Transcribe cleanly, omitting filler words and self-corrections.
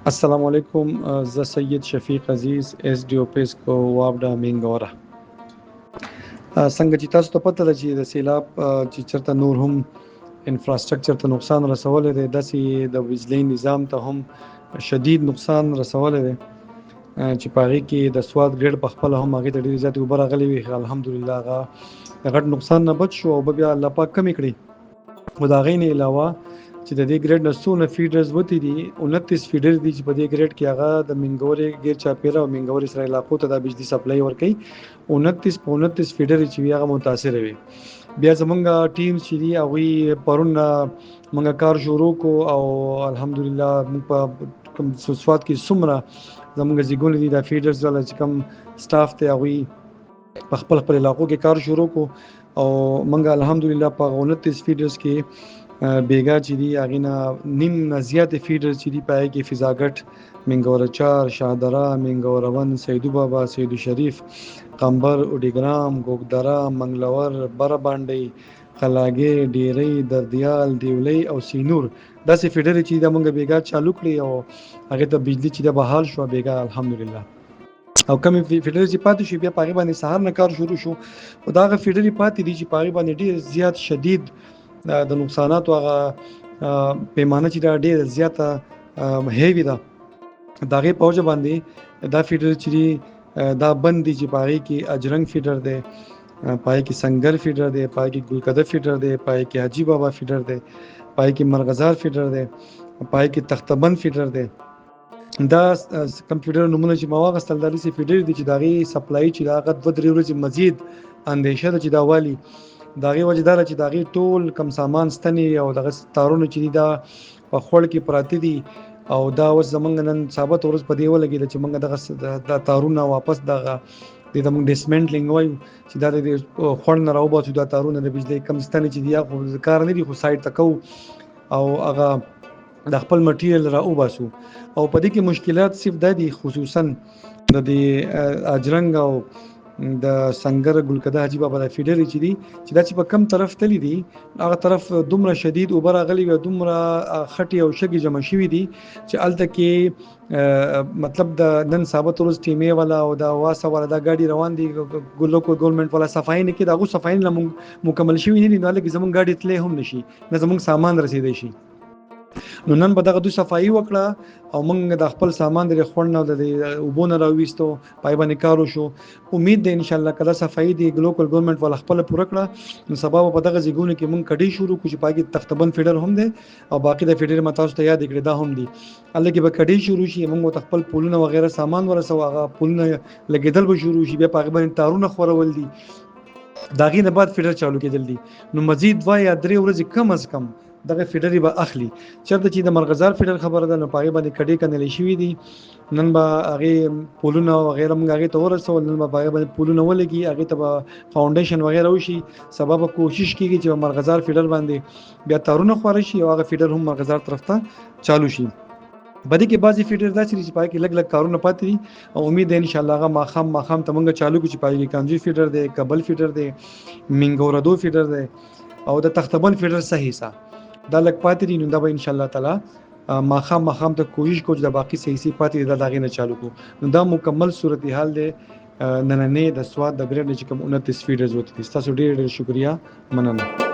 السلام علیکم. زه سید شفیق عزیز اس ډي او پیسکو وابډا مینګورا. څنګه چې تاسو ته پته ده چې د سیلاب چې چېرته نور هم انفراسټرکچر ته نقصان رسولی دی، داسې د بجلي نظام ته هم شدید نقصان رسولی دی چې په هغې کې د سوات ګریډ په خپله هم هغې ته ډېرې زیاتې اوبه راغلې وي. الحمدلله هغه غټ نقصان نه بچ شو او بیا الله پاک کمې کړي. خو د هغې نه علاوه چې د دې ګریډ نه څونه فیډرز وتی دي، 29 فیډر دي چې په دې ګریډ کې هغه د منګورې غیر چاپیره او منګورې سره علاقو ته د بجلی سپلای ورکوي. 29 فیډر چې وي هغه متاثر وي. بیا زمونږ ټیم چې دي هغوی پرون موږ کار شروع کو او الحمدلله موږ په کوم سوات کې څومره زمونږ زیګونه دي دا فیډرز والا چې کوم سټاف دی هغوی په خپل علاقو کې کار شروع کو او موږ الحمدلله په 29 فیډرز کې بیګا چې دي هغې نه نیم نه زیاتې فیډر چې دي په هغې کې فضاګټ، منګوره 4، شاهدره، منګوره 1، سیدو بابا، سیدو شریف، قمبر، اوډیګرام، ګوګدره، منګلور، بره بانډۍ، قلاګې، ډیرۍ، دردیال، دیولۍ او سینور داسې فیډرې چې دا موږ بیګا چالو کړي او هغې ته بجلي چې ده بحال شوه بیګا الحمدلله. او کمې فیډرې چې پاتې شو بیا په هغې باندې سهار نه کار شروع شو. خو دا هغه فیډرې پاتې دي چې په هغې باندې ډېر زیات شدید د نقصاناتو هغه پیمانه چې دا ډېره زیاته هیوي ده. د هغې په وجه باندې دا فیډر چې دي دا بند دي چې په هغې کې اجرنګ فیډر دی، په هغې کې سنګر فیډر دی، په هغې کې ګلکده فیډر دی، په هغې کې حاجي بابا فیډر دی، په هغې کې مرغزار فیډر دی، په هغې کې تختبند فیډر دی. دا کم فیډر نومونه چې ما واخیستل دا داسې فیډر دي چې د هغې سپلایي چې د هغه 2-3 ورځې مزید اندېشه ده چې دا والي. د هغې وجه دا ده چې د هغې ټول کم سامان ستنې او دغه تارونه چې دي دا په خوړ کې پراته دي او دا اوس زمونږ نن ثابت ورځ په دې ولګېده چې موږ دغه تارونه واپس دغه دې ته موږ ډسمنټلینګ وایو چې دا د خوړ نه راوباسو. دا تارونه د بجلۍ کم ستنې چې دي خو کار نه دي، خو سایډ ته کوو او هغه د خپل مټیریل راوباسو. او په دې کې مشکلات صرف دا دي خصوصا د دې اجرنګ او د سنگر، ګلکده، حاجي بابا د فیډرې چې دي چې دا چې په کم طرف تللی دي هغه طرف دومره شدید اوبه راغلي وي، دومره خټې او شګې جمع شوي دي چې هلته کې مطلب د نن ثابت ورځ ټیمې والا او د واسه والا دا ګاډي روان دي ګورنمنټ والا صفایي نه کړي، د هغو صفایي نه مکمل شوي نه دي، نو هلته کې زموږ ګاډي تللی هم نه شي، نه زموږ سامان رسېدی شي. نو نن به دغه دوی صفایي وکړه او موږ د خپل سامان د خوړ نه د اوبو نه راویستو، پای باندې کار وشو. امید ده انشاءالله کله صفایي د لوکل ګورنمنټ والا خپل پوره کړه نو سبا په دغه ځایونو کې موږ کډې شروع کړو چې پاکي تختبند فیډر هم دی او باقي د فیډر ما تاسو ته یاد کړی دا هم دي. هلته کې به کډې شروع شي، موږ ته خپل پولونه وغیره سامان ورسو، هغه پولونه لګېدل به شروع شي، بیا په هغې باندې تارونه خورول دي، د هغې نه بعد فیډر چالو کېدل دي. نو مزید 2 یا 3 ورځې کم از کم دغه فیډرې به اخلي. چېرته چې د مرغزار فیډر خبره ده نو په هغې باندې کډې کنلې شوي دي، نن به هغې پولونه وغیره موږ هغې ته ورسول، نن به په هغې باندې پولونه ولګي، هغې ته به فاونډیشن وغیره وشي. سبا به کوشش کېږي چې په مرغزار فیډر باندې بیا تارونه خواره شي او هغه فیډر هم مرغزار طرف ته چالو شي. په دې کې بعضې فیډر داسې دي چې په هغې کې لږ کارونه پاتې دي او امید ده انشاءالله هغه ماښام ته موږ چالو کړو چې په هغې کې کانجي فیډر دی، کبل فیډر دی، منګوره 2 فیډر دی او د تختبند فیډر صحیح سه دا لږ پاتې دي. نو دا به انشاءالله تعالی ماښام ته کوشش کوو چې د باقي صحیح پاتې دي دا د هغې نه چالو کړو. نو دا مکمل صورتحال دی نننې د سوات د ګریډ چې کوم 29 فیډرز وتی دي. ستاسو ډېر شکریه، مننه.